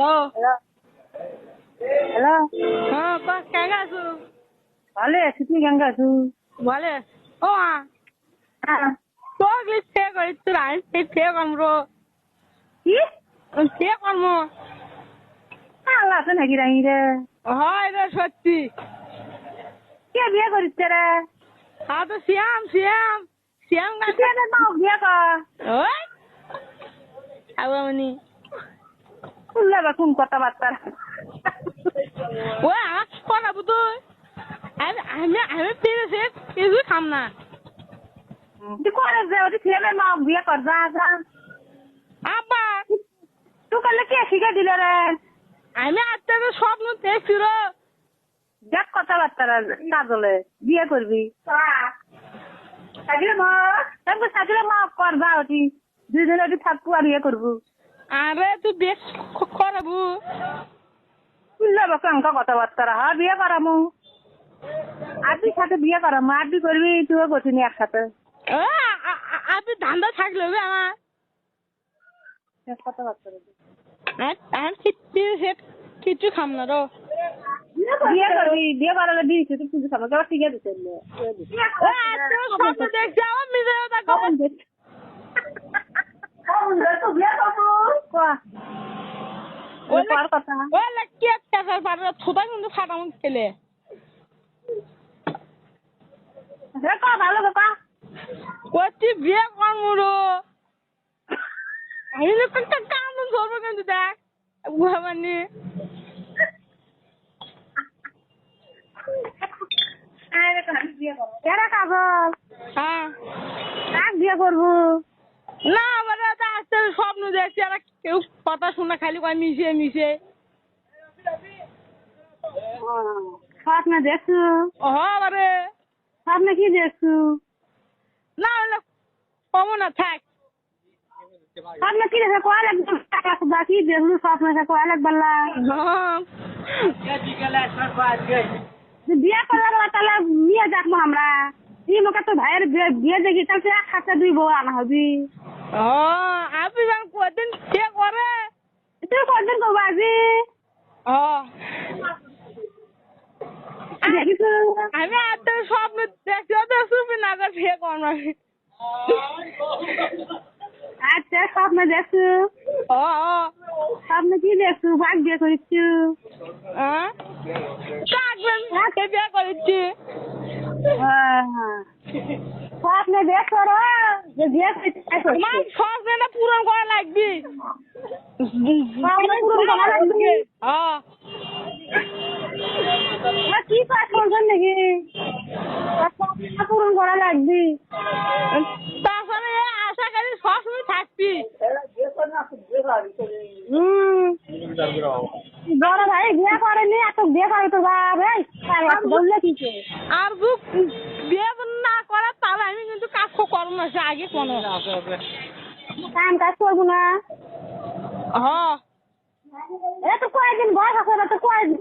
hello hello হ্যাঁ কেঙ্গা আছো ভালো আছি তুই কেমন আছো বলে ও হ্যাঁ তো সে করি তোর আইন সে কর্ম কি সে কর্ম আল্লাহ আছে নাকি রাই রে হয় রে সত্যি কে বিয়ে করিস রে হ্যাঁ তো শ্যাম শ্যাম শ্যাম কে মা বিয়ে কর ওই আবামনি শুনলে বা কোন কথাবার্তা ওই আমার করাবো তো আমি পেরেছে কিছু খাম না তুই করে যে ওটি ছেলে মা বিয়ে কর যা যা আব্বা তুই করলে কে শিখে দিল রে আমি আজকে স্বপ্ন দেখছিল দেখ কথাবার্তা না বলে বিয়ে করবি সাজিলে মা কর যা ওটি দুজনে ওটি থাকবো আর বিয়ে করবো আরে তুই বেশ করাবো শুনলে বা কেমন কথাবার্তা হ্যাঁ বিয়ে করামু আরবি সাথে বিয়ে করামু আরবি করবি তুইও করছিনি একসাথে আপনি ধান্দা থাকলে হবে আমার কথাবার্তা আমি কিছু খাম না রো বিয়ে করবি বিয়ে করালে দিয়েছি তুই কিছু খাবো কেউ ঠিক আছে স্বপ্ন দেখছি আমার মিলে থোতা কিন্তু ফাটাম খেলে ভালো কথা করছি বিয়ে করমুরো আমি কাম ধরবো কিন্তু দেখ মানে কাগজ হ্যাঁ কাক বিয়ে করবো না আমার আসতে স্বপ্ন দেখছি আর কেউ কথা শোনা খালি কয় মিশে মিশে স্বপ্নে দেখছু হবারে স্বপ্নে কি দেখছু না হলে কমো না থাক স্বপ্নে কি দেখে কয় লাগবে কি দেখলু স্বপ্নে কয় লাগবে বিয়ে করলে তাহলে নিয়ে যাবো আমরা এই মুখে তো ভাইয়ের বিয়ে দেখি তাহলে এক হাতে দুই বউ আনা হবি আপনি যেন কদিন সে করে তুই কদিন করবো আজি দেখিস আমি আজকে স্বপ্ন দেখছি তো শুনবি না সে কর্ম আচ্ছা স্বপ্নে দেখছু স্বপ্নে কি দেখছু ভাগ বিয়ে করিছু কাকবেন বিয়ে করেছি স্বপ্নে দেখছো রে বিয়ে আমার স্বপ্নটা পূরণ করা লাগবে কি কাজ করছেন নাকি পূরণ করা লাগবে তারপরে আশা করি সবসময় থাকবি বড় ভাই বিয়ে করেনি এত বিয়ে করে তো বললে কি আর বিয়ে না করার তাহলে আমি কিন্তু কাজ করবো না সে আগে কোনো কাম কাজ করবো না হ্যাঁ এ তো কয়েকদিন বয়স আছে না তো কয়েকদিন